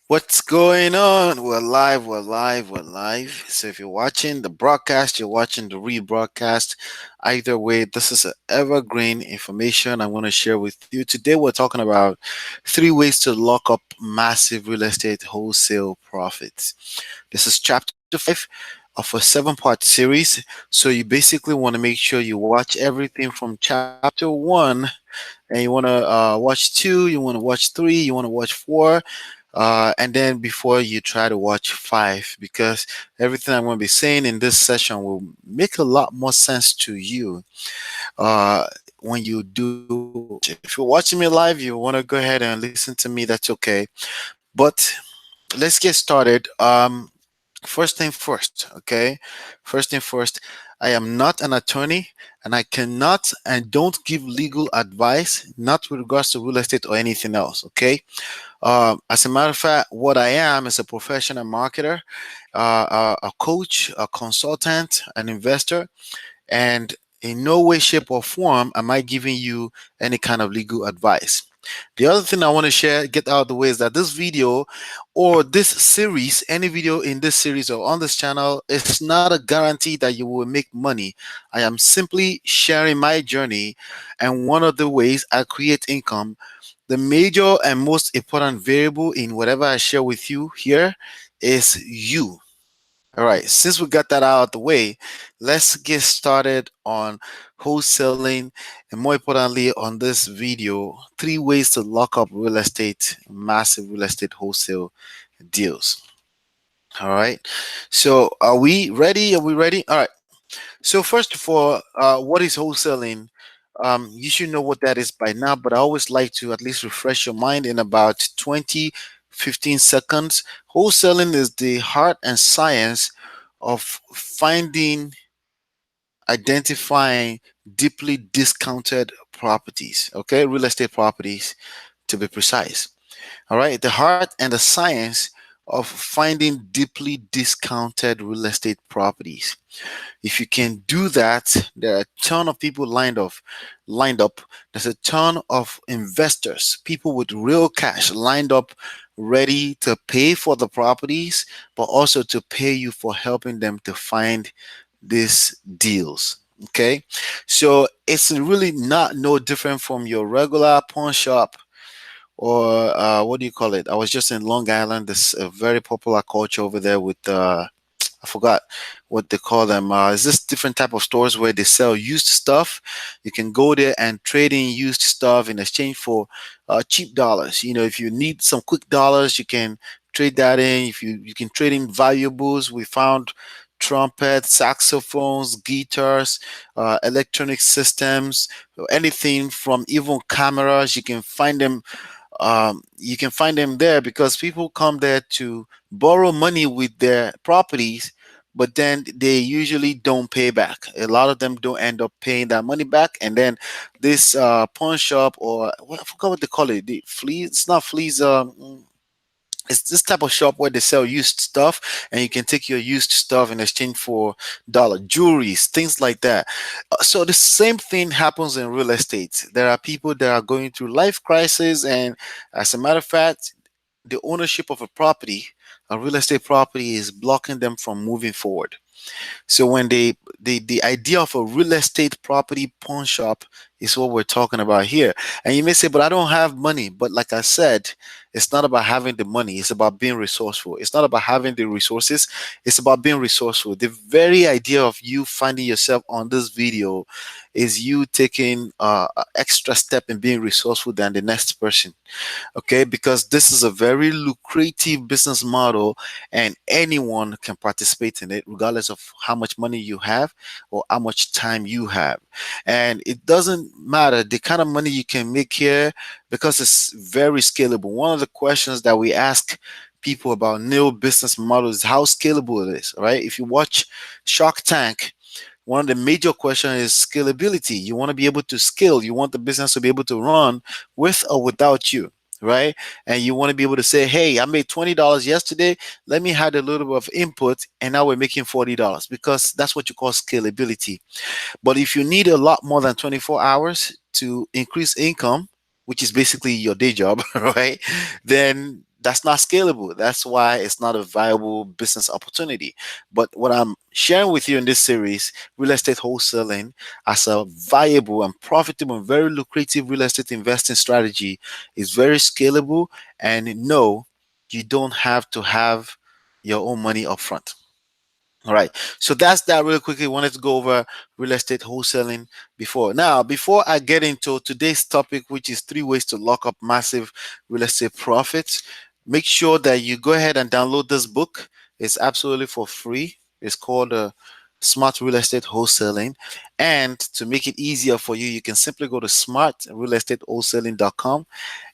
What's going on? We're live, we're live, we're live. So if you're watching the broadcast, you're watching the rebroadcast. Either way, this is evergreen information I want to share with you. Today we're talking about 3 ways to lock up massive real estate wholesale profits. This is chapter 5 of a 7-part series. So you basically want to make sure you watch everything from chapter 1, and you want to watch 2, you want to watch 3, you want to watch 4, and then before you try to watch 5, because everything I'm going to be saying in this session will make a lot more sense to you when you do watch it. If you're watching me live, you want to go ahead and listen to me, that's okay. But let's get started. First thing first, okay? First thing first, I am not an attorney, and I cannot and don't give legal advice, not with regards to real estate or anything else, okay? As a matter of fact, what I am is a professional marketer, a coach, a consultant, an investor, and in no way, shape, or form am I giving you any kind of legal advice. The other thing I want to share, get out of the way, is that this video or this series, any video in this series or on this channel, is not a guarantee that you will make money. I am simply sharing my journey and one of the ways I create income. The major and most important variable in whatever I share with you here is you. All right, since we got that out of the way, let's get started on wholesaling, and more importantly, on this video, 3 ways to lock up real estate, massive real estate wholesale deals. All right, so are we ready? Are we ready? All right, so first of all, what is wholesaling? You should know what that is by now, but I always like to at least refresh your mind in about 20, 15 seconds. Wholesaling is the heart and science of finding, identifying deeply discounted properties, okay, real estate properties to be precise. All right, the heart and the science of finding deeply discounted real estate properties. If you can do that, there are a ton of people lined up. There's a ton of investors, people with real cash lined up, ready to pay for the properties, but also to pay you for helping them to find these deals. Okay, so it's really not no different from your regular pawn shop, or what do you call it? I was just in Long Island. This very popular culture over there with I forgot what they call them. Is this different type of stores where they sell used stuff? You can go there and trade in used stuff in exchange for cheap dollars. You know, if you need some quick dollars, you can trade that in. If you can trade in valuables, we found trumpets, saxophones, guitars, electronic systems, anything from even cameras. You can find them there because people come there to borrow money with their properties, but then they usually don't pay back. A lot of them don't end up paying that money back, and then this pawn shop, or I forgot what they call it. The fleas? It's not fleas. It's this type of shop where they sell used stuff, and you can take your used stuff in exchange for dollar jewelries, things like that. So the same thing happens in real estate. There are people that are going through life crisis, and as a matter of fact, the ownership of a property, a real estate property, is blocking them from moving forward. So when the idea of a real estate property pawn shop is what we're talking about here. And you may say, but I don't have money. But like I said, it's not about having the money, it's about being resourceful. It's not about having the resources, it's about being resourceful. The very idea of you finding yourself on this video is you taking an extra step in being resourceful than the next person. Okay, because this is a very lucrative business model, and anyone can participate in it regardless of how much money you have or how much time you have. And it doesn't matter the kind of money you can make here, because it's very scalable. One of the questions that we ask people about new business models is how scalable it is, right? If you watch Shark Tank, one of the major questions is scalability. You want to be able to scale. You want the business to be able to run with or without you, right? And you want to be able to say, hey, I made $20 yesterday. Let me add a little bit of input, and now we're making $40, because that's what you call scalability. But if you need a lot more than 24 hours to increase income, which is basically your day job, right? Then that's not scalable. That's why it's not a viable business opportunity. But what I'm sharing with you in this series, real estate wholesaling, as a viable and profitable and very lucrative real estate investing strategy, is very scalable. And no, you don't have to have your own money upfront. All right. So that's that real quickly. Wanted to go over real estate wholesaling before. Now, before I get into today's topic, which is 3 ways to lock up massive real estate profits, make sure that you go ahead and download this book. It's absolutely for free. It's called Smart Real Estate Wholesaling. And to make it easier for you, you can simply go to smartrealestatewholesaling.com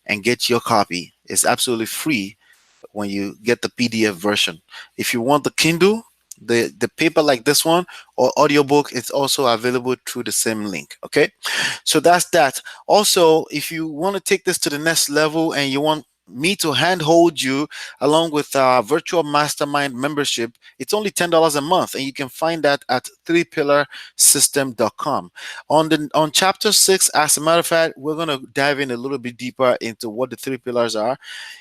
and get your copy. It's absolutely free when you get the PDF version. If you want the Kindle, the paper like this one, or audiobook, it's also available through the same link. Okay, so that's that. Also, if you want to take this to the next level and you want me to handhold you along with our virtual mastermind membership, it's only $10 a month, and you can find that at 3pillarsystem.com. On chapter 6, as a matter of fact, we're going to dive in a little bit deeper into what the 3 pillars are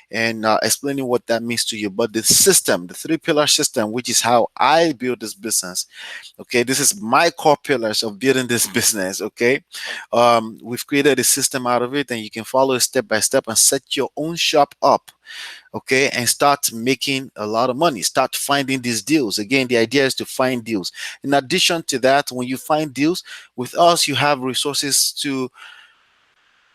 and explaining what that means to you. But the system, the 3 pillar system, which is how I build this business, okay, this is my core pillars of building this business. Okay, we've created a system out of it, and you can follow it step by step and set your own shop up, okay, and start making a lot of money. Start finding these deals. Again, the idea is to find deals. In addition to that, when you find deals with us, you have resources to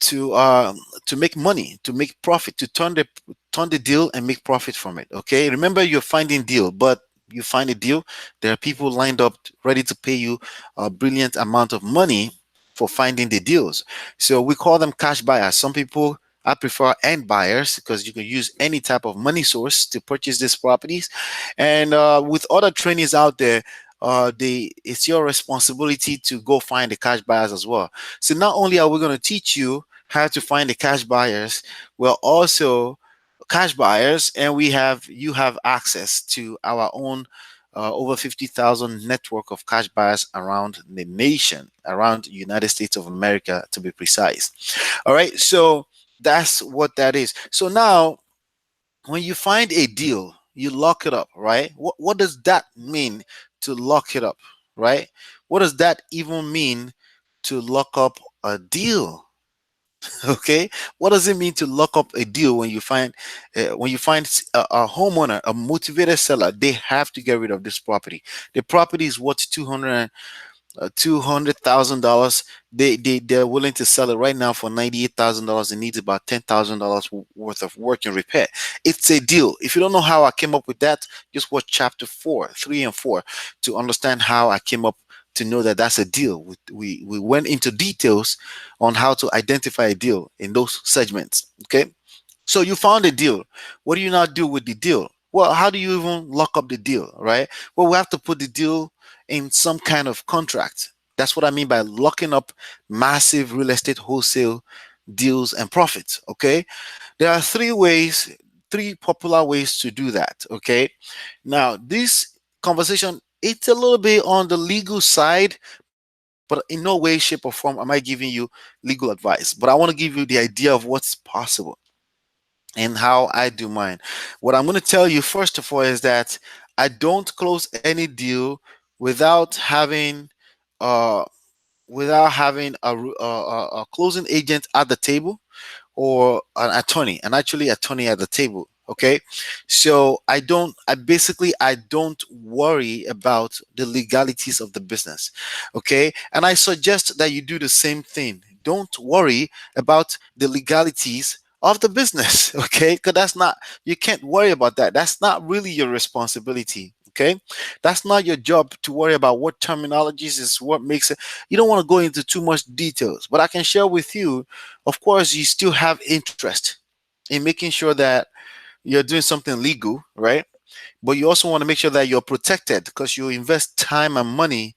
to make money, to make profit, to turn the deal and make profit from it. Okay, remember, you're finding deal, but you find a deal, there are people lined up ready to pay you a brilliant amount of money for finding the deals. So we call them cash buyers. Some people, I prefer end buyers, because you can use any type of money source to purchase these properties. And with other trainings out there, it's your responsibility to go find the cash buyers as well. So not only are we going to teach you how to find the cash buyers, we're also cash buyers, and you have access to our own over 50,000 network of cash buyers around the nation, around the United States of America, to be precise. All right, so that's what that is. So now, when you find a deal, you lock it up, right? What does that mean, to lock it up, right? What does that even mean, to lock up a deal? Okay, what does it mean to lock up a deal? When you find a homeowner, a motivated seller, they have to get rid of this property. The property is worth $200,000. They're willing to sell it right now for $98,000. It needs about $10,000 worth of work and repair. It's a deal. If you don't know how I came up with that, just watch chapter 4, 3, and 4 to understand how I came up to know that that's a deal. We went into details on how to identify a deal in those segments. Okay, so you found a deal. What do you now do with the deal? Well, how do you even lock up the deal, right? Well, we have to put the deal in some kind of contract. That's what I mean by locking up massive real estate wholesale deals and profits. Okay, there are 3 ways, 3 popular ways to do that. Okay, now this conversation, it's a little bit on the legal side, but in no way, shape, or form am I giving you legal advice. But I want to give you the idea of what's possible and how I do mine. What I'm going to tell you first of all is that I don't close any deal without having uh a closing agent at the table, or an attorney, and actually attorney at the table. Okay, so I don't worry about the legalities of the business. Okay, and I suggest that you do the same thing. Don't worry about the legalities of the business. Okay, because you can't worry about that. That's not really your responsibility. Okay, that's not your job to worry about what terminologies is what makes it. You don't want to go into too much details, but I can share with you. Of course, you still have interest in making sure that you're doing something legal, right? But you also want to make sure that you're protected, because you invest time and money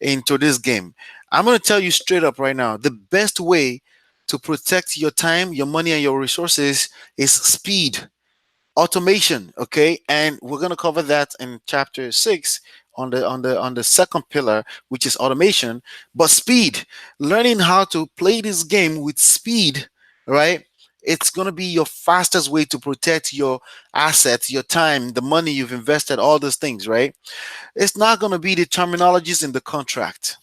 into this game. I'm going to tell you straight up right now, the best way to protect your time, your money, and your resources is speed, automation. Okay, and we're going to cover that in chapter 6 on the second pillar, which is automation. But speed, learning how to play this game with speed, right, It's going to be your fastest way to protect your assets, your time, the money you've invested, all those things, right? It's not going to be the terminologies in the contract.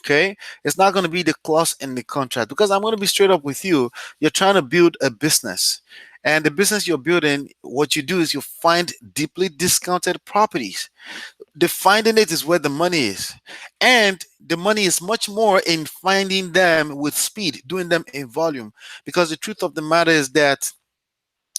Okay, it's not going to be the clause in the contract, because I'm going to be straight up with you. You're trying to build a business, and the business you're building, what you do is you find deeply discounted properties. The finding it is where the money is, and the money is much more in finding them with speed, doing them in volume, because the truth of the matter is that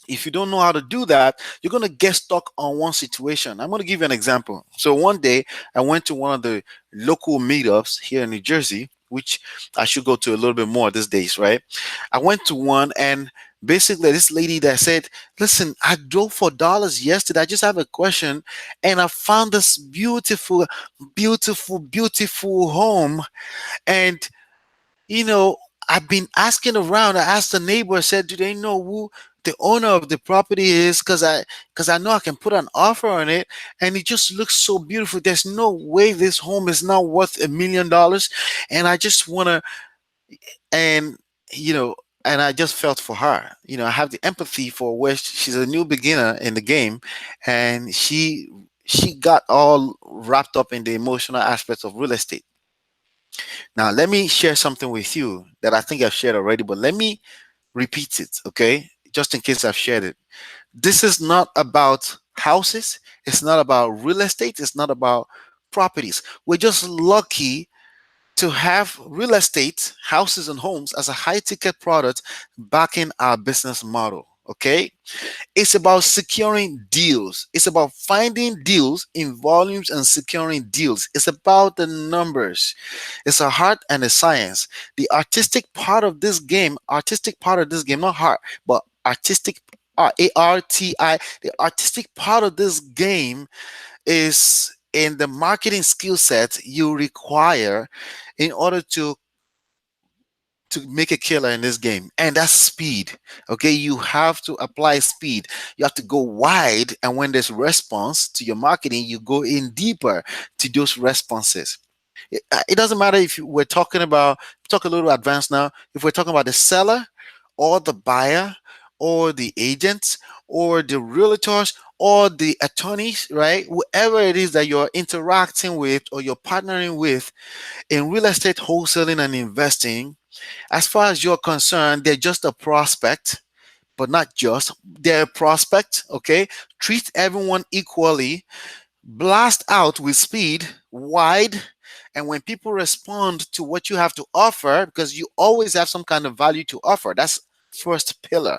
if you don't know how to do that, you're going to get stuck on one situation. I'm going to give you an example. So one day I went to one of the local meetups here in New Jersey, which I should go to a little bit more these days, right? I went to one, and basically this lady that said, listen, I drove for dollars yesterday. I just have a question, and I found this beautiful, beautiful, beautiful home. And you know, I've been asking around. I asked the neighbor, I said, do they know who the owner of the property is? Because I know I can put an offer on it, and it just looks so beautiful. There's no way this home is not worth $1 million. And I just wanna, and you know, and I just felt for her. I have the empathy for where she's a new beginner in the game, and she got all wrapped up in the emotional aspects of real estate. Now, let me share something with you that I think I've shared already, but let me repeat it, okay? Just in case I've shared it. This is not about houses, it's not about real estate, it's not about properties. We're just lucky to have real estate, houses, and homes as a high ticket product backing our business model, okay? It's about securing deals. It's about finding deals in volumes and securing deals. It's about the numbers. It's a art and a science. The artistic part of this game, not art, but artistic, ARTI, the artistic part of this game is in the marketing skill set you require in order to make a killer in this game, and that's speed. Okay, you have to apply speed. You have to go wide, and when there's response to your marketing, you go in deeper to those responses. It doesn't matter if we're talking about, talk a little advanced now, if we're talking about the seller or the buyer or the agents or the realtors or the attorneys, right? Whoever it is that you're interacting with or you're partnering with in real estate wholesaling and investing, as far as you're concerned, they're just a prospect, but not just. They're a prospect, okay? Treat everyone equally, blast out with speed, wide, and when people respond to what you have to offer, because you always have some kind of value to offer, that's first pillar.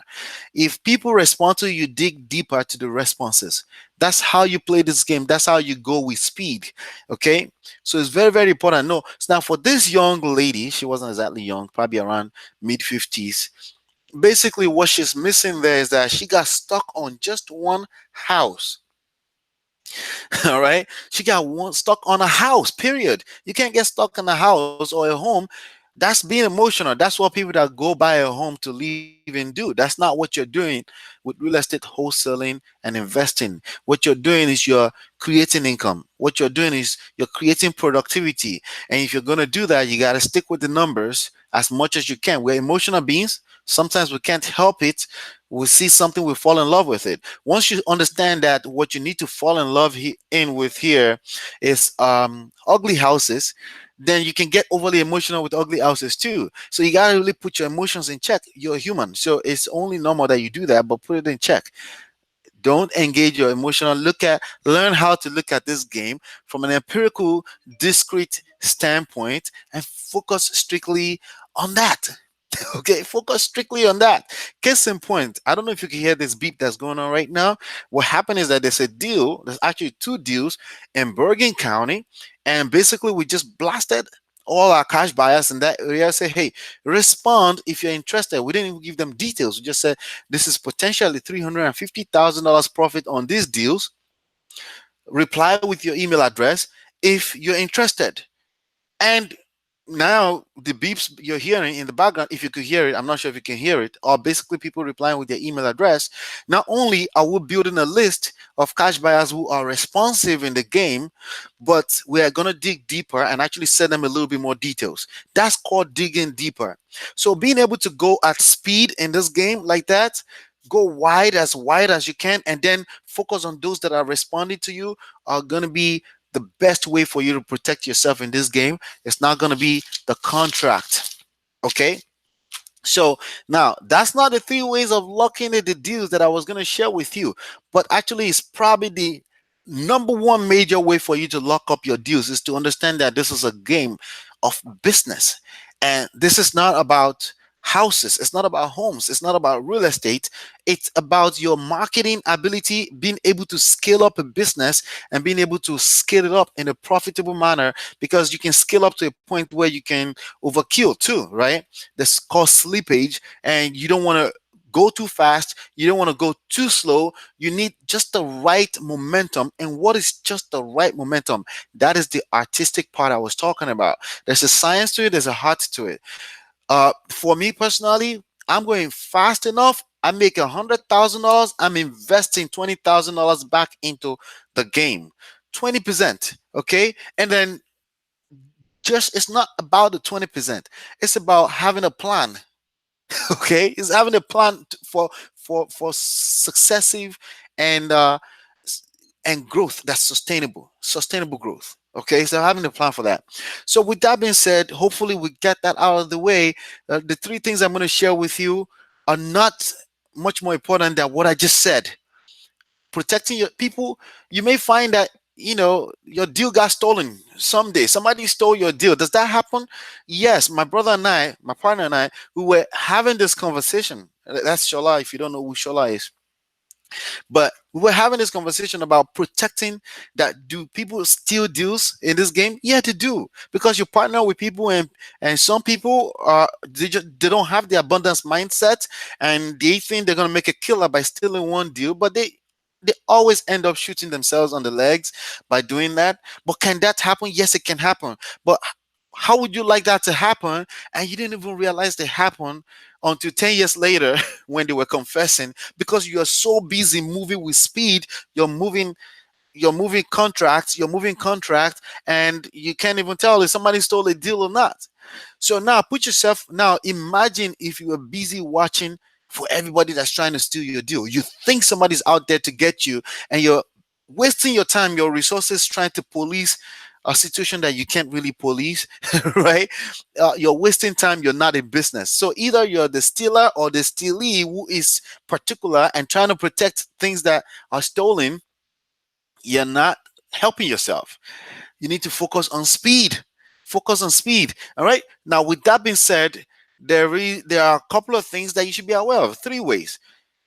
If people respond to you, dig deeper to the responses. That's how you play this game. That's how you go with speed. Okay. So it's very, very important. No, so now for this young lady, she wasn't exactly young, probably around mid 50s. Basically, what she's missing there is that she got stuck on just one house. All right. She got one stuck on a house, period. You can't get stuck in a house or a home. That's being emotional. That's what people that go buy a home to live in do. That's not what you're doing with real estate wholesaling and investing. What you're doing is you're creating income. What you're doing is you're creating productivity. And if you're going to do that, you got to stick with the numbers as much as you can. We're emotional beings. Sometimes we can't help it. We see something, we fall in love with it. Once you understand that what you need to fall in love in with here is ugly houses, then you can get overly emotional with ugly houses too. So you gotta really put your emotions in check. You're human, so it's only normal that you do that, but put it in check. Don't engage your emotional. Learn how to look at this game from an empirical, discrete standpoint and focus strictly on that. Okay, focus strictly on that. Case in point, I don't know if you can hear this beep that's going on right now. What happened is that there's actually two deals in Bergen County, and basically we just blasted all our cash buyers in that area. Say, hey, respond if you're interested. We didn't even give them details. We just said this is potentially $350,000 profit on these deals. Reply with your email address if you're interested. And now the beeps you're hearing in the background, if you could hear it, I'm not sure if you can hear it, are basically people replying with their email address. Not only are we building a list of cash buyers who are responsive in the game, but we are going to dig deeper and actually send them a little bit more details. That's called digging deeper. So being able to go at speed in this game like that, go wide as you can, and then focus on those that are responding to you, are going to be the best way for you to protect yourself in this game. It's not going to be the contract. Okay. So now that's not the three ways of locking in the deals that I was going to share with you, but actually it's probably the number one major way for you to lock up your deals is to understand that this is a game of business, and this is not about houses, it's not about homes, it's not about real estate. It's about your marketing ability, being able to scale up a business and being able to scale it up in a profitable manner, because you can scale up to a point where you can overkill too, right? That's called slippage, and you don't want to go too fast, you don't want to go too slow. You need just the right momentum. And what is just the right momentum? That is the artistic part I was talking about. There's a science to it, there's a heart to it. For me personally, I'm going fast enough. I make $100,000. I'm investing $20,000 back into the game, 20%. Okay, and then just it's not about the 20%. It's about having a plan. Okay, it's having a plan for successive and and growth that's sustainable growth. Okay, so having a plan for that. So with that being said, hopefully we get that out of the way. The three things I'm going to share with you are not much more important than what I just said. Protecting your people. You may find that your deal got stolen someday. Somebody stole your deal. Does that happen? Yes. My brother and I, my partner and I, we were having this conversation. That's Shola. If you don't know who Shola is, but we were having this conversation about protecting that. Do people steal deals in this game? Yeah, they do, because you partner with people, and some people they don't have the abundance mindset, and they think they're gonna make a killer by stealing one deal, but they always end up shooting themselves on the legs by doing that. But can that happen? Yes, it can happen. But how would you like that to happen and you didn't even realize they happened until 10 years later when they were confessing, because you are so busy moving with speed, you're moving contracts, and you can't even tell if somebody stole a deal or not. So now put yourself, now imagine if you were busy watching for everybody that's trying to steal your deal. You think somebody's out there to get you, and you're wasting your time, your resources trying to police a situation that you can't really police, right? You're wasting time. You're not in business. So either you're the stealer or the stealee who is particular and trying to protect things that are stolen. You're not helping yourself. You need to focus on speed. Focus on speed. All right. Now, with that being said, there are a couple of things that you should be aware of. Three ways,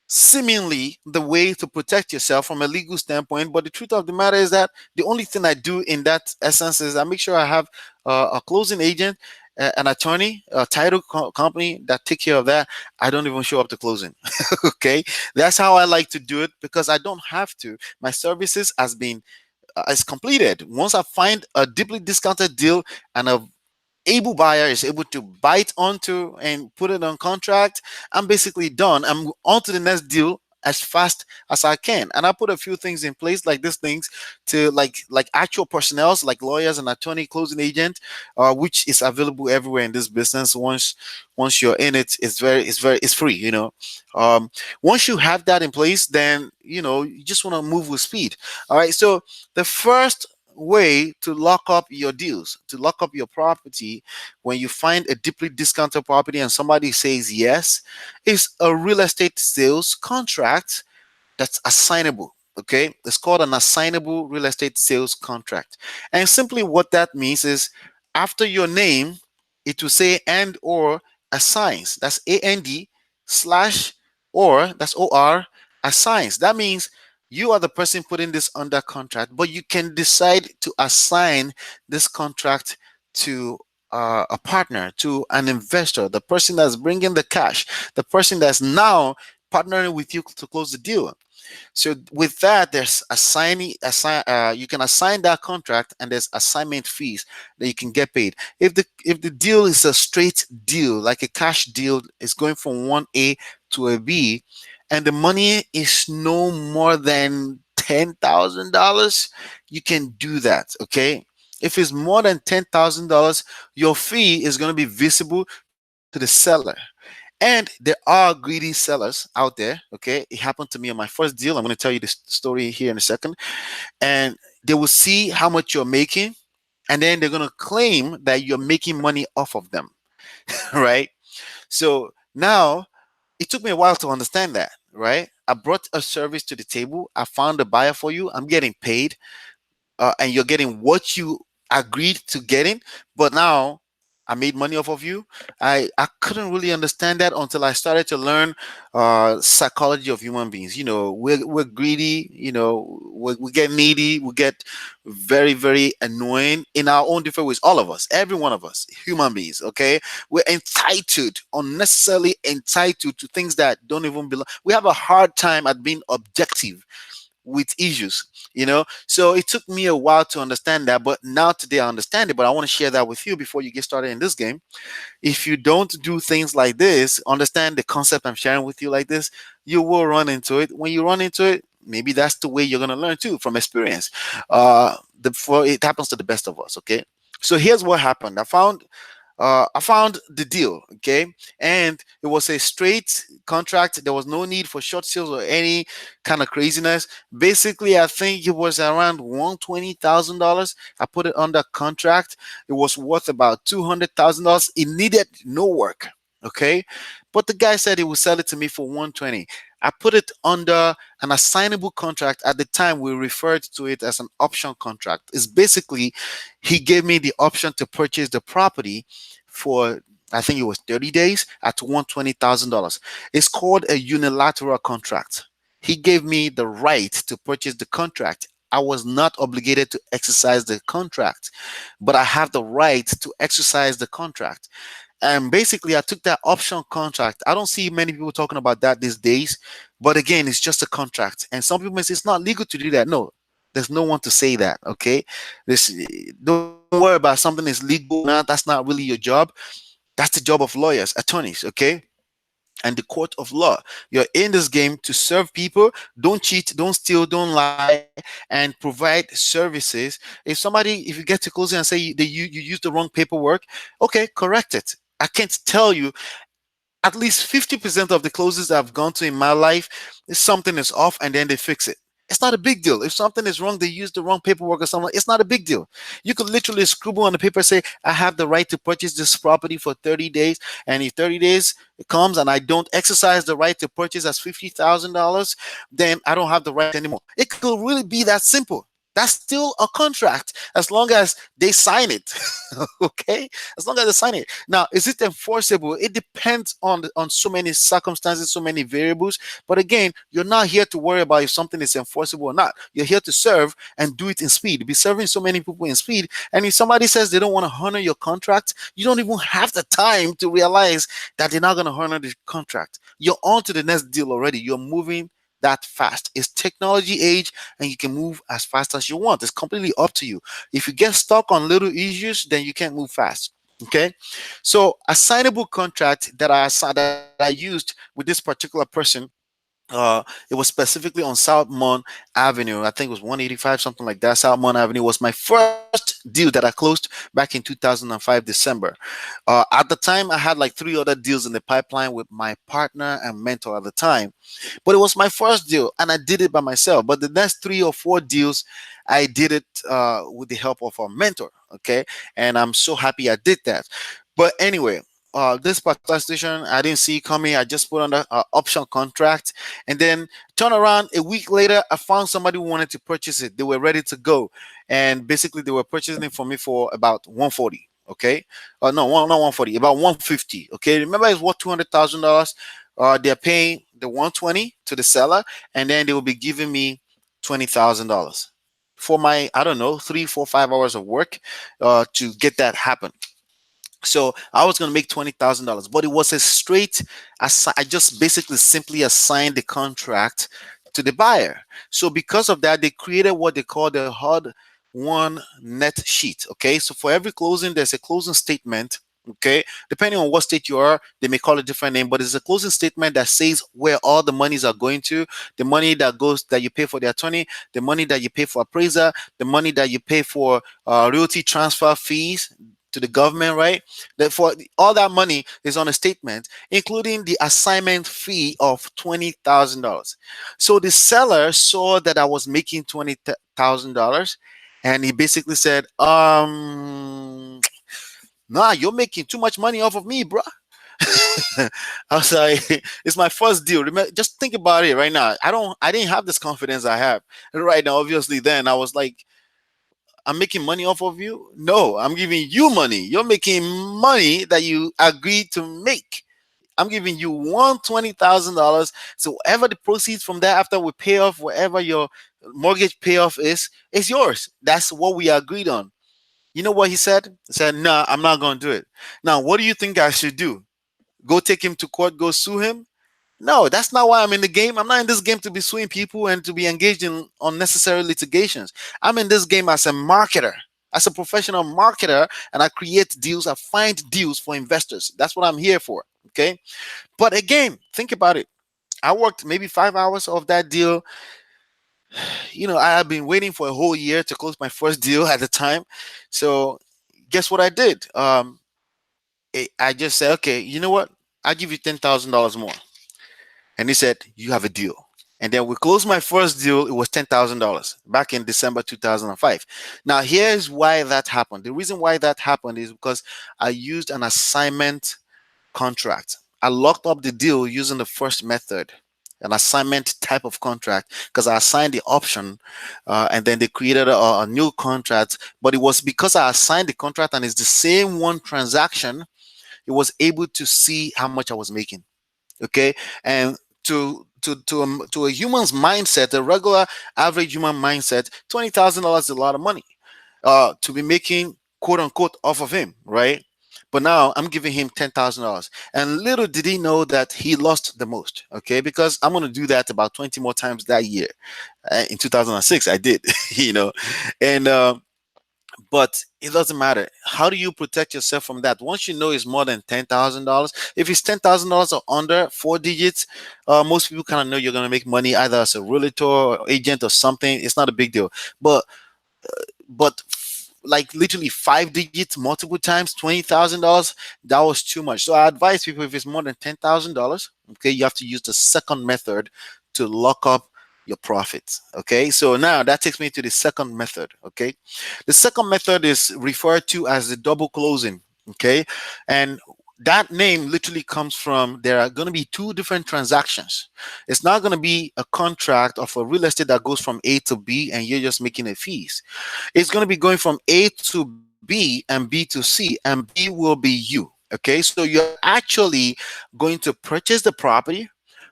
seemingly the way to protect yourself from a legal standpoint. But the truth of the matter is that the only thing I do in that essence is I make sure I have a closing agent, an attorney, a title company that take care of that. I don't even show up to closing. Okay, that's how I like to do it, because I don't have to. My services has been is completed. Once I find a deeply discounted deal and a able buyer is able to bite onto and put it on contract, I'm basically done. I'm on to the next deal as fast as I can. And I put a few things in place, like these things, to like actual personnel, like lawyers and attorney, closing agent, which is available everywhere in this business. Once you're in it, it's free, once you have that in place, then you just want to move with speed. All right. So the first way to lock up your deals, to lock up your property when you find a deeply discounted property and somebody says yes, is a real estate sales contract that's assignable. Okay, it's called an assignable real estate sales contract. And simply what that means is, after your name, it will say and or assigns. That's AND slash or, that's OR, assigns. That means you are the person putting this under contract, but you can decide to assign this contract to a partner, to an investor, the person that's bringing the cash, the person that's now partnering with you to close the deal. So with that, there's you can assign that contract, and there's assignment fees that you can get paid. If the deal is a straight deal, like a cash deal, is going from one A to a B, and the money is no more than $10,000, you can do that. Okay. If it's more than $10,000, your fee is going to be visible to the seller. And there are greedy sellers out there. Okay. It happened to me on my first deal. I'm going to tell you this story here in a second. And they will see how much you're making, and then they're going to claim that you're making money off of them. Right. So now it took me a while to understand that. Right. I brought a service to the table. I found a buyer for you. I'm getting paid, and you're getting what you agreed to getting, but now I made money off of you. I couldn't really understand that until I started to learn psychology of human beings. We're greedy. We get needy. We get very, very annoying in our own different ways. All of us, every one of us, human beings. Okay, we're entitled, unnecessarily entitled to things that don't even belong. We have a hard time at being objective with issues. So it took me a while to understand that, but now today I understand it. But I want to share that with you before you get started in this game. If you don't do things like this, understand the concept I'm sharing with you like this, you will run into it. When you run into it, maybe that's the way you're going to learn too, from experience. It happens to the best of us. Okay. So here's what happened. I found the deal. Okay. And it was a straight contract. There was no need for short sales or any kind of craziness. Basically, I think it was around $120,000. I put it under contract. It was worth about $200,000. It needed no work. Okay. But the guy said he would sell it to me for 120. I put it under an assignable contract. At the time, we referred to it as an option contract. It's basically, he gave me the option to purchase the property for, I think it was 30 days at $120,000. It's called a unilateral contract. He gave me the right to purchase the contract. I was not obligated to exercise the contract, but I have the right to exercise the contract. And basically, I took that option contract. I don't see many people talking about that these days. But again, it's just a contract. And some people may say it's not legal to do that. No, there's no one to say that. Okay. Don't worry about something is legal or not. That's not really your job. That's the job of lawyers, attorneys. Okay. And the court of law. You're in this game to serve people. Don't cheat, don't steal, don't lie, and provide services. If you get to closing and say you use the wrong paperwork, okay, correct it. I can't tell you, at least 50% of the closes I've gone to in my life, is something is off and then they fix it. It's not a big deal. If something is wrong, they use the wrong paperwork or something. It's not a big deal. You could literally scribble on the paper, say, I have the right to purchase this property for 30 days. And if 30 days comes and I don't exercise the right to purchase as $50,000, then I don't have the right anymore. It could really be that simple. That's still a contract as long as they sign it. Okay, as long as they sign it. Now, is it enforceable? It depends on so many circumstances, so many variables. But again, you're not here to worry about if something is enforceable or not. You're here to serve and do it in speed. Be serving so many people in speed. And if somebody says they don't want to honor your contract, you don't even have the time to realize that they're not going to honor the contract. You're on to the next deal already. You're moving that fast. It's technology age, and you can move as fast as you want. It's completely up to you. If you get stuck on little issues, then you can't move fast. Okay. So assignable contract that I used with this particular person, it was specifically on Southmont Avenue. I think it was 185, something like that. Southmont Avenue was my first deal that I closed back in 2005 December. At the time, I had like three other deals in the pipeline with my partner and mentor at the time, but it was my first deal, and I did it by myself. But the next 3 or 4 deals, I did it with the help of a mentor. Okay, and I'm so happy I did that. But anyway, this particular situation I didn't see coming. I just put on the option contract, and then turn around a week later, I found somebody who wanted to purchase it. They were ready to go, and basically they were purchasing it for me for about 140. Okay, no, not 140, about 150. Okay, remember it's worth $200,000. They're paying the 120 to the seller, and then they will be giving me $20,000 for my, I don't know, 3, 4, 5 hours of work to get that happen. So I was going to make $20,000, but it was a straight. I just basically simply assigned the contract to the buyer. So because of that, they created what they call the Hud-1 Net Sheet. Okay, so for every closing, there's a closing statement. Okay, depending on what state you are, they may call it a different name, but it's a closing statement that says where all the monies are going to, the money that goes that you pay for the attorney, the money that you pay for appraiser, the money that you pay for realty transfer fees to the government, right? Therefore, all that money is on a statement, including the assignment fee of $20,000. So the seller saw that I was making $20,000, and he basically said, nah, you're making too much money off of me, bro. I was like, it's my first deal. Remember, just think about it right now. I didn't have this confidence I have right now. Obviously, then I was like, I'm making money off of you? No, I'm giving you money. You're making money that you agreed to make. I'm giving you $120,000. So whatever the proceeds from that after we pay off whatever your mortgage payoff is yours. That's what we agreed on. You know what he said? He said, "Nah, I'm not gonna do it." Now, what do you think I should do? Go take him to court, go sue him? No, that's not why I'm in the game. I'm not in this game to be suing people and to be engaged in unnecessary litigations. I'm in this game as a marketer, as a professional marketer, and I create deals, I find deals for investors. That's what I'm here for. Okay. But again, think about it. I worked maybe 5 hours of that deal. I had been waiting for a whole year to close my first deal at the time. So guess what I did? I just said, okay, you know what? I'll give you $10,000 more. And he said, you have a deal. And then we closed my first deal. It was $10,000 back in December 2005. Now, here's why that happened. The reason why that happened is because I used an assignment contract. I locked up the deal using the first method, an assignment type of contract, because I assigned the option and then they created a new contract. But it was because I assigned the contract and it's the same one transaction, it was able to see how much I was making. Okay, and to a human's mindset, a regular average human mindset, $20,000 is a lot of money to be making quote unquote off of him, right? But now I'm giving him $10,000, and little did he know that he lost the most. Okay, because I'm gonna do that about 20 more times that year. In 2006, I did, and but it doesn't matter. How do you protect yourself from that? Once you know it's more than $10,000, if it's $10,000 or under 4 digits, most people kind of know you're going to make money either as a realtor or agent or something. It's not a big deal. But like literally 5 digits multiple times, $20,000, that was too much. So I advise people if it's more than $10,000, okay, you have to use the second method to lock up your profits. Okay, so now that takes me to the second method. Okay, the second method is referred to as the double closing. Okay, and that name literally comes from there are going to be two different transactions. It's not going to be a contract of a real estate that goes from A to B and you're just making a fees. It's going to be going from A to B and B to C, and B will be you. Okay, so you're actually going to purchase the property,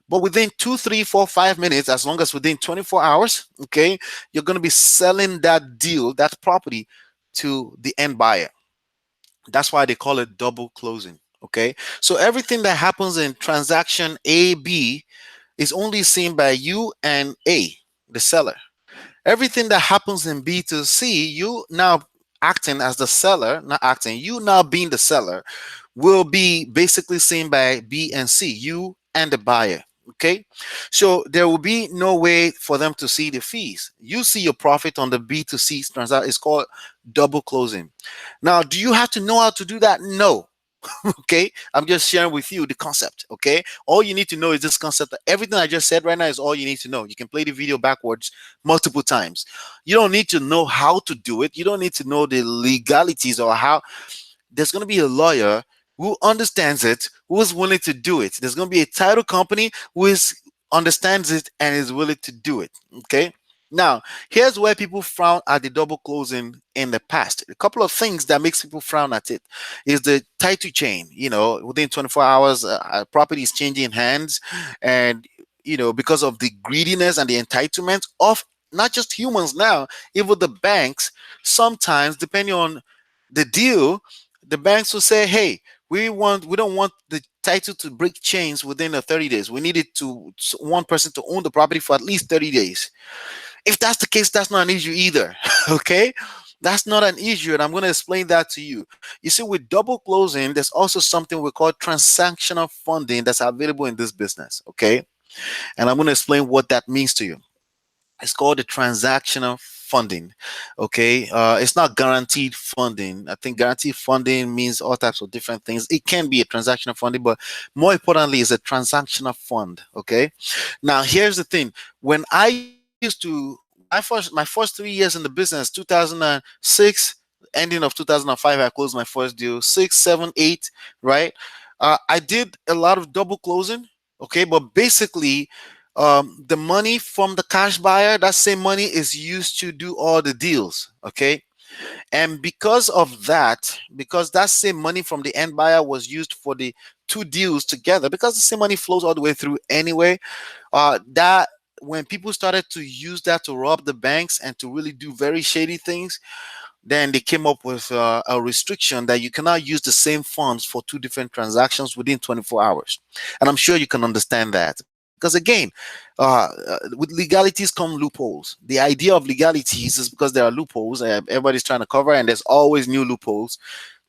but within 2, 3, 4, 5 minutes, as long as within 24 hours, okay, you're going to be selling that deal, that property to the end buyer. That's why they call it double closing. Okay, so everything that happens in transaction A, B is only seen by you and A, the seller. Everything that happens in B to C, you now acting as the seller, not acting, you now being the seller, will be basically seen by B and C, you and the buyer. Okay, so there will be no way for them to see the fees. You see your profit on the B to C transaction. It's called double closing. Now, do you have to know how to do that? No. Okay, I'm just sharing with you the concept. Okay, all you need to know is this concept. Everything I just said right now is all you need to know. You can play the video backwards multiple times. You don't need to know how to do it. You don't need to know the legalities or how. There's going to be a lawyer who understands it, who is willing to do it. There's going to be a title company who is understands it and is willing to do it. Okay, now here's where people frown at the double closing in the past. A couple of things that makes people frown at it is the title chain. Within 24 hours, property is changing hands, and because of the greediness and the entitlement of not just humans now, even the banks. Sometimes, depending on the deal, The banks will say, hey, we don't want the title to break chains within the 30 days. We need it to one person to own the property for at least 30 days. If that's the case, that's not an issue either. Okay? That's not an issue, and I'm going to explain that to you. You see, with double closing, there's also something we call transactional funding that's available in this business. Okay? And I'm going to explain what that means to you. It's called the transactional funding. Okay, it's not guaranteed funding. I think guaranteed funding means all types of different things. It can be a transactional funding, but more importantly, it's a transactional fund. Okay, now here's the thing. When I used to, when my first 3 years in the business, 2006, ending of 2005, I closed my first deal. 6, 7, 8, right? I did a lot of double closing. Okay, but basically, the money from the cash buyer, that same money is used to do all the deals. Okay, and because of that, because that same money from the end buyer was used for the two deals together, because the same money flows all the way through anyway, that when people started to use that to rob the banks and to really do very shady things, then they came up with a restriction that you cannot use the same funds for two different transactions within 24 hours. And I'm sure you can understand that. Because again, with legalities come loopholes. The idea of legalities is because there are loopholes everybody's trying to cover, and there's always new loopholes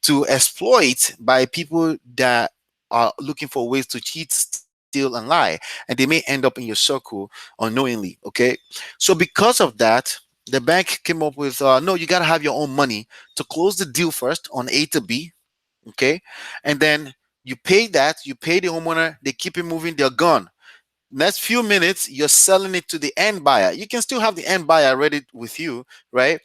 to exploit by people that are looking for ways to cheat, steal, and lie. And they may end up in your circle unknowingly. Okay. So because of that, the bank came up with no, you got to have your own money to close the deal first on A to B. Okay. And then you pay that, you pay the homeowner, they keep it moving, they're gone. Next few minutes, you're selling it to the end buyer. You can still have the end buyer ready with you, right?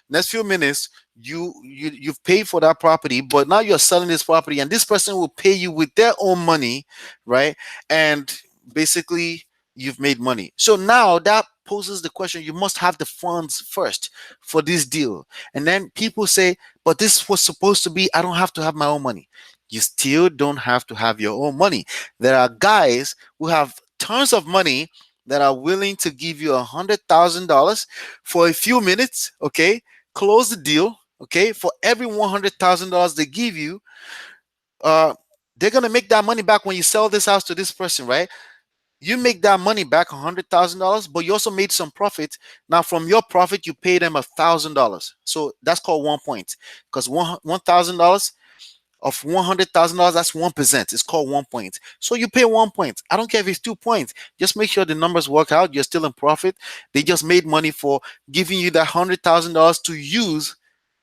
Next few minutes, you've paid for that property, but now you're selling this property, and this person will pay you with their own money, right? And basically, you've made money. So now that poses the question: you must have the funds first for this deal, and then people say, "But this was supposed to be. I don't have to have my own money." You still don't have to have your own money. There are guys who have tons of money that are willing to give you $100,000 for a few minutes. Okay, close the deal. Okay, for every $100,000 they give you, uh, they're gonna make that money back when you sell this house to this person, right? You make that money back $100,000, but you also made some profit. Now, from your profit, you pay them $1,000. So that's called 1 point, because $1,000 of $100,000, that's 1%. It's called 1 point. So you pay 1 point. I don't care if it's 2 points. Just make sure the numbers work out. You're still in profit. They just made money for giving you that $100,000 to use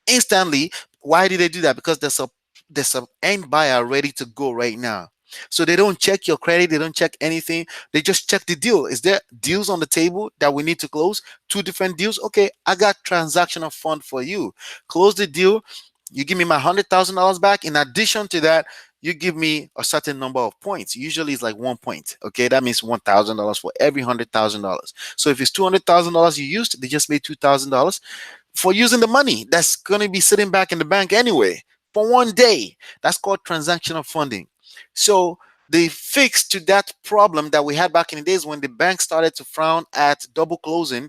instantly. Why did they do that? Because there's a end buyer ready to go right now. So they don't check your credit, they don't check anything. They just check the deal. Is there deals on the table that we need to close? Two different deals. Okay, I got transactional fund for you. Close the deal. You give me my $100,000 back. In addition to that, you give me a certain number of points. Usually it's like 1 point. Okay, that means $1,000 for every $100,000. So if it's $200,000 you used, they just made $2,000 for using the money that's going to be sitting back in the bank anyway for 1 day. That's called transactional funding. So the fix to that problem that we had back in the days when the bank started to frown at double closing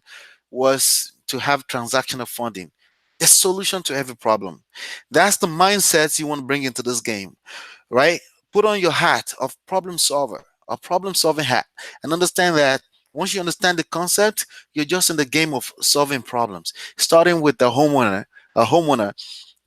was to have transactional funding. The solution to every problem. That's the mindset you want to bring into this game, right? Put on your hat of problem solver, a problem solving hat, and understand that once you understand the concept, you're just in the game of solving problems. Starting with a homeowner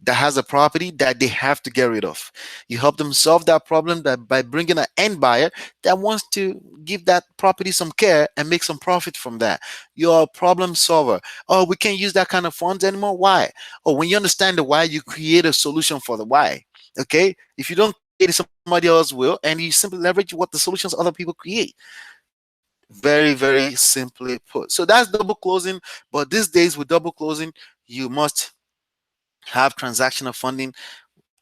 that has a property that they have to get rid of. You help them solve that problem that by bringing an end buyer that wants to give that property some care and make some profit from that. You're a problem solver. Oh, we can't use that kind of funds anymore. Why? Oh, when you understand the why, you create a solution for the why. Okay? If you don't create it, somebody else will, and you simply leverage what the solutions other people create. Very, very simply put. So that's double closing. But these days with double closing, you must have transactional funding.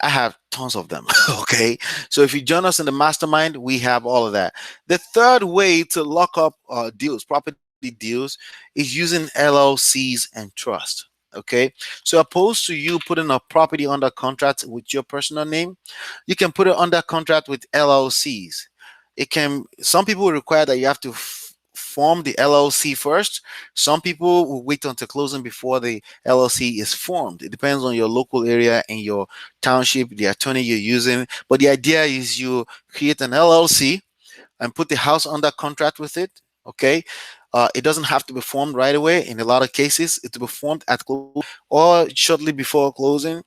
I have tons of them. Okay. So if you join us in the mastermind, we have all of that. The third way to lock up deals, property deals, is using LLCs and trust. Okay. So opposed to you putting a property under contract with your personal name, you can put it under contract with LLCs. It can, some people require that you have to form the LLC first. Some people will wait until closing before the LLC is formed. It depends on your local area and your township, the attorney you're using. But the idea is you create an LLC and put the house under contract with it. Okay. It doesn't have to be formed right away. In a lot of cases, it will be formed at closing or shortly before closing.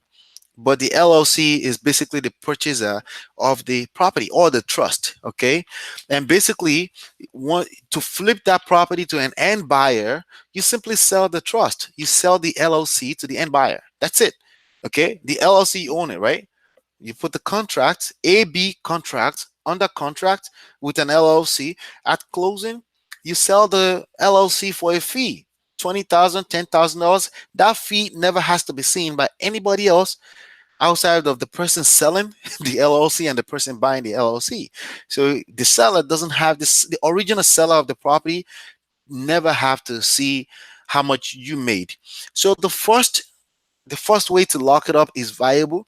But the LLC is basically the purchaser of the property or the trust. Okay. And basically, want to flip that property to an end buyer, you simply sell the trust. You sell the LLC to the end buyer. That's it. Okay. The LLC, you own it, right? You put the contract, AB contract, under contract with an LLC. At closing, you sell the LLC for a fee. $20,000, $10,000. That fee never has to be seen by anybody else outside of the person selling the LLC and the person buying the LLC. So the seller doesn't have this, the original seller of the property never have to see how much you made. So the first way to lock it up is viable,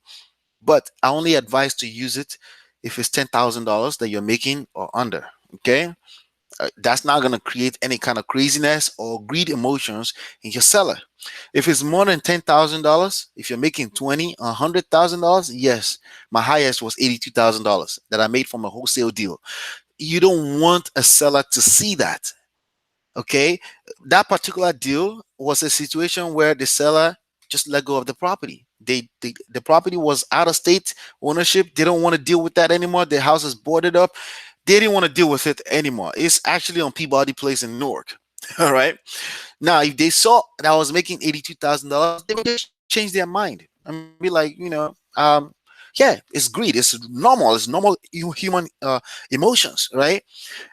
but I only advise to use it if it's $10,000 that you're making or under. Okay. That's not going to create any kind of craziness or greed emotions in your seller. If it's more than $10,000, if you're making $20,000, $100,000, yes, my highest was $82,000 that I made from a wholesale deal. You don't want a seller to see that. Okay, that particular deal was a situation where the seller just let go of the property. The property was out of state ownership. They don't want to deal with that anymore. Their house is boarded up. They didn't want to deal with it anymore. It's actually on Peabody Place in Newark. All right. Now, if they saw that I was making $82,000, they would just change their mind and be like, yeah, it's greed. It's normal. It's normal human emotions, right?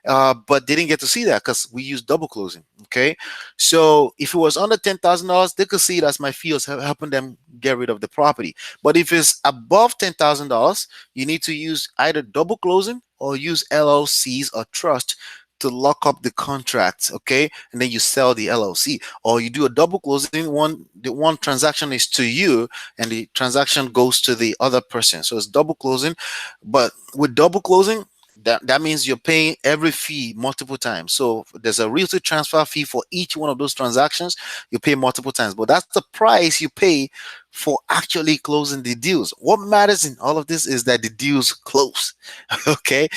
But they didn't get to see that because we use double closing. Okay, so if it was under $10,000, they could see it as my fee was helping them get rid of the property. But if it's above $10,000, you need to use either double closing or use LLCs or trust to lock up the contracts. Okay, and then you sell the LLC, or you do a double closing. The one transaction is to you, and the transaction goes to the other person. So it's double closing, but with double closing, that means you're paying every fee multiple times. So there's a realty transfer fee for each one of those transactions. You pay multiple times, but that's the price you pay for actually closing the deals. What matters in all of this is that the deals close. Okay,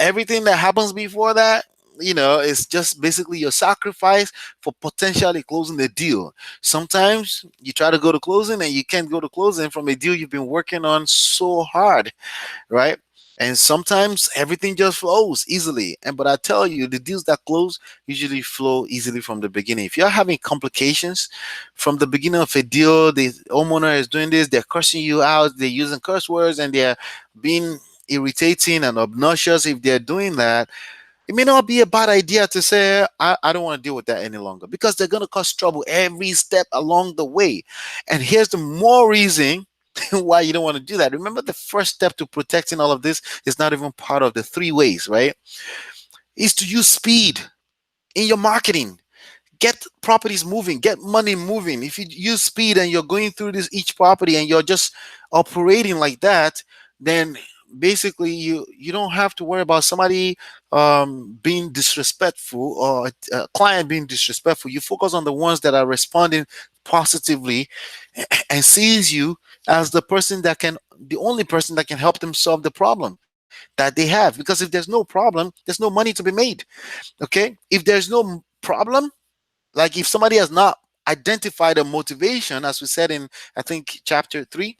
everything that happens before that, it's just basically your sacrifice for potentially closing the deal. Sometimes you try to go to closing and you can't go to closing from a deal you've been working on so hard, right? And sometimes everything just flows easily. And but I tell you, the deals that close usually flow easily from the beginning. If you're having complications from the beginning of a deal, the homeowner is doing this, they're cursing you out, they're using curse words, and they're being irritating and obnoxious. If they're doing that, it may not be a bad idea to say, I don't want to deal with that any longer, because they're going to cause trouble every step along the way. And here's the more reason why you don't want to do that. Remember, the first step to protecting all of this is not even part of the three ways, right? Is to use speed in your marketing. Get properties moving, get money moving. If you use speed and you're going through this each property and you're just operating like that, then basically you don't have to worry about somebody being disrespectful or a client being disrespectful. You focus on the ones that are responding positively and sees you as the only person that can help them solve the problem that they have. Because if there's no problem, there's no money to be made. Okay, if there's no problem, like if somebody has not identified a motivation, as we said in, I think, chapter 3,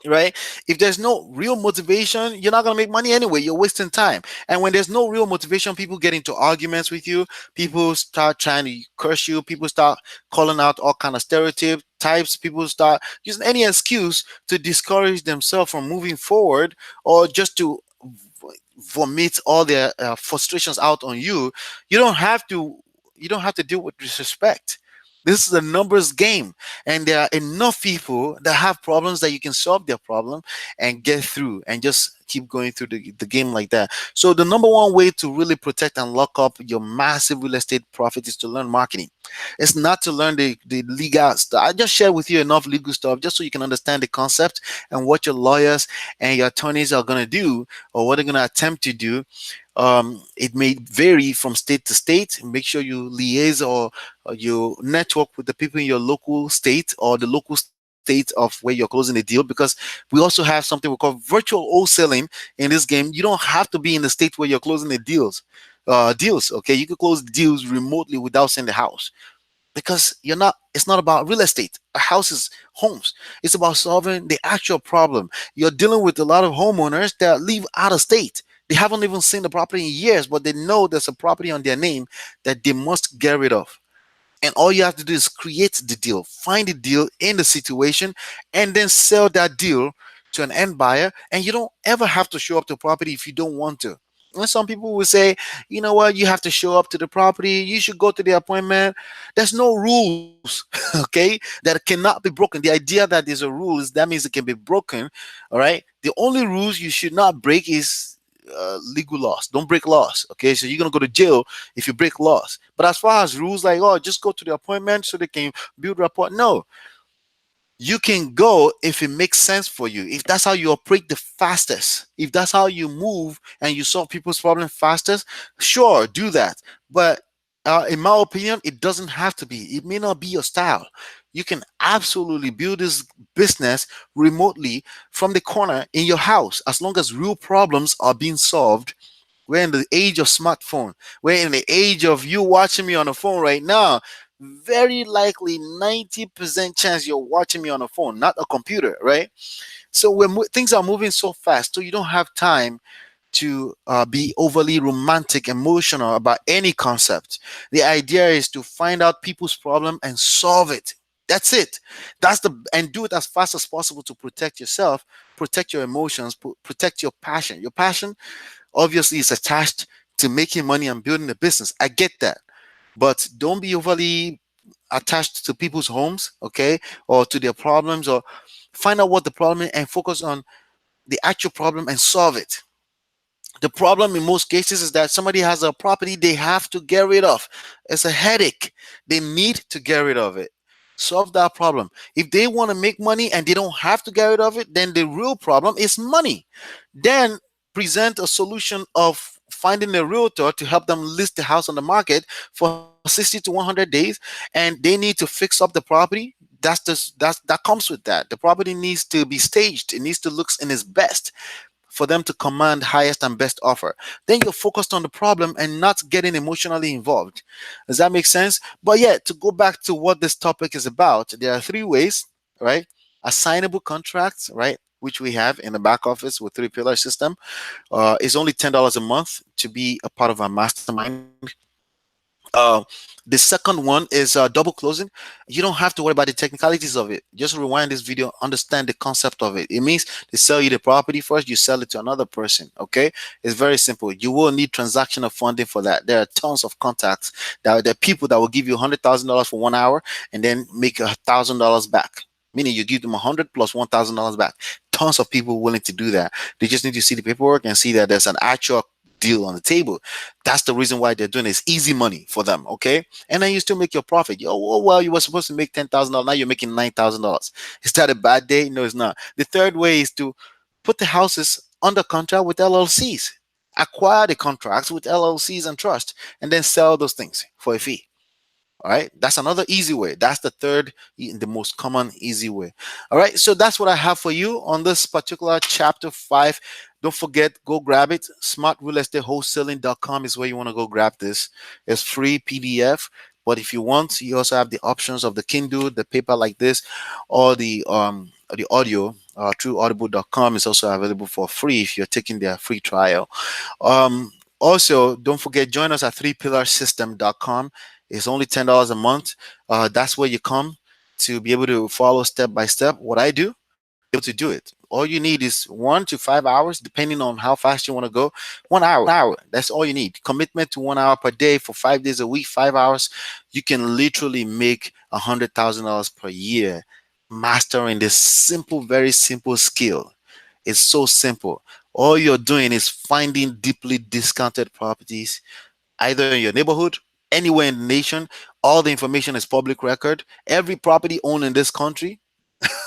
right? If there's no real motivation, you're not going to make money anyway. You're wasting time. And when there's no real motivation, people get into arguments with you. People start trying to curse you. People start calling out all kind of stereotypes. People start using any excuse to discourage themselves from moving forward, or just to vomit all their frustrations out on you. You don't have to. You don't have to deal with disrespect. This is a numbers game, and there are enough people that have problems that you can solve their problem and get through and just keep going through the game like that. So the number one way to really protect and lock up your massive real estate profit is to learn marketing. It's not to learn the legal stuff. I just shared with you enough legal stuff just so you can understand the concept and what your lawyers and your attorneys are going to do, or what they're going to attempt to do. It may vary from state to state. Make sure you liaise or you network with the people in your local state or the local state of where you're closing the deal, because we also have something we call virtual wholesaling in this game. You don't have to be in the state where you're closing the deals. Okay, you could close deals remotely without seeing the house, because you're not it's not about real estate. A house is homes. It's about solving the actual problem. You're dealing with a lot of homeowners that live out of state. They haven't even seen the property in years, but they know there's a property on their name that they must get rid of. And all you have to do is create the deal, find the deal in the situation, and then sell that deal to an end buyer. And you don't ever have to show up to property if you don't want to. And some people will say, you know what, you have to show up to the property, you should go to the appointment. There's no rules, okay, that cannot be broken. The idea that there's a rule is that means it can be broken. All right. The only rules you should not break is legal laws. Don't break laws. Okay. So you're going to go to jail if you break laws. But as far as rules like, oh, just go to the appointment so they can build rapport. No, you can go if it makes sense for you. If that's how you operate the fastest, if that's how you move and you solve people's problems fastest, sure, do that. But in my opinion, it doesn't have to be. It may not be your style. You can absolutely build this business remotely from the corner in your house as long as real problems are being solved. We're in the age of smartphone. We're in the age of you watching me on the phone right now. Very likely 90% chance you're watching me on a phone, not a computer, right? So things are moving so fast, so you don't have time to be overly romantic, emotional about any concept. The idea is to find out people's problem and solve it. That's it. And do it as fast as possible to protect yourself, protect your emotions, protect your passion. Your passion obviously is attached to making money and building a business. I get that. But don't be overly attached to people's homes, okay, or to their problems, or find out what the problem is and focus on the actual problem and solve it. The problem in most cases is that somebody has a property they have to get rid of. It's a headache. They need to get rid of it. Solve that problem. If they want to make money and they don't have to get rid of it, then the real problem is money. Then present a solution of finding a realtor to help them list the house on the market for 60 to 100 days, and they need to fix up the property. That comes with that. The property needs to be staged. It needs to look in its best for them to command highest and best offer. Then you're focused on the problem and not getting emotionally involved. Does that make sense? But yeah, to go back to what this topic is about, there are three ways, right? Assignable contracts, right? Which we have in the back office with three pillar system. Is only $10 a month to be a part of our mastermind. Uh, the second one is double closing. You don't have to worry about the technicalities of it. Just rewind this video, understand the concept of it. It means they sell you the property first, you sell it to another person. Okay, it's very simple. You will need transactional funding for that. There are tons of contacts. There are people that will give you $100,000 for 1 hour and then make $1,000 back. Meaning you give them 100 plus $1,000 back. Tons of people willing to do that. They just need to see the paperwork and see that there's an actual deal on the table. That's the reason why they're doing it. It's easy money for them, okay? And then you still make your profit. Oh, well, you were supposed to make $10,000. Now you're making $9,000. Is that a bad day? No, it's not. The third way is to put the houses under contract with LLCs. Acquire the contracts with LLCs and trust, and then sell those things for a fee. All right, that's another easy way. That's the third, the most common easy way. All right, so that's what I have for you on this particular chapter 5. Don't forget, go grab it. Smartrealestatewholesaling.com is where you want to go grab this. It's free PDF. But if you want, you also have the options of the Kindle, the paper like this, or the audio through audible.com is also available for free if you're taking their free trial. Also, don't forget, join us at 3pillarsystem.com. It's only $10 a month. That's where you come to be able to follow step by step what I do, be able to do it. All you need is 1 to 5 hours, depending on how fast you want to go. 1 hour. That's all you need. Commitment to 1 hour per day for 5 days a week, 5 hours. You can literally make $100,000 per year mastering this simple, very simple skill. It's so simple. All you're doing is finding deeply discounted properties, either in your neighborhood, anywhere in the nation. All the information is public record. Every property owned in this country,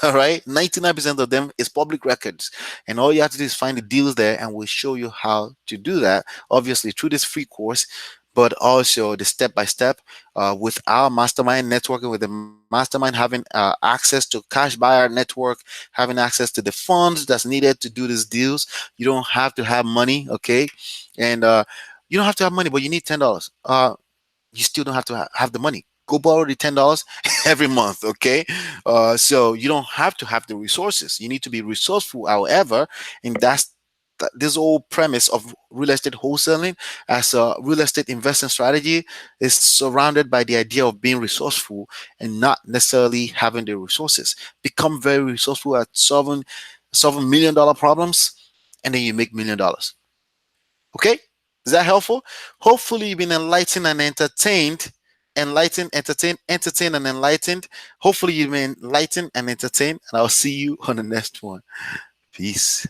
All right, 99% of them is public records, and all you have to do is find the deals there, and we'll show you how to do that. Obviously, through this free course, but also the step by step with our mastermind, networking with the mastermind, having access to cash buyer network, having access to the funds that's needed to do these deals. You don't have to have money, okay, and you don't have to have money, but you need $10. You still don't have to have the money. Go borrow the $10 every month, okay? So you don't have to have the resources. You need to be resourceful, however, and that's this whole premise of real estate wholesaling as a real estate investing strategy is surrounded by the idea of being resourceful and not necessarily having the resources. Become very resourceful at solving $1 million problems, and then you make $1 million. Okay? Is that helpful? Hopefully you've been enlightened and entertained. Enlightened, entertained and enlightened. Hopefully you've been enlightened and entertained. And I'll see you on the next one. Peace.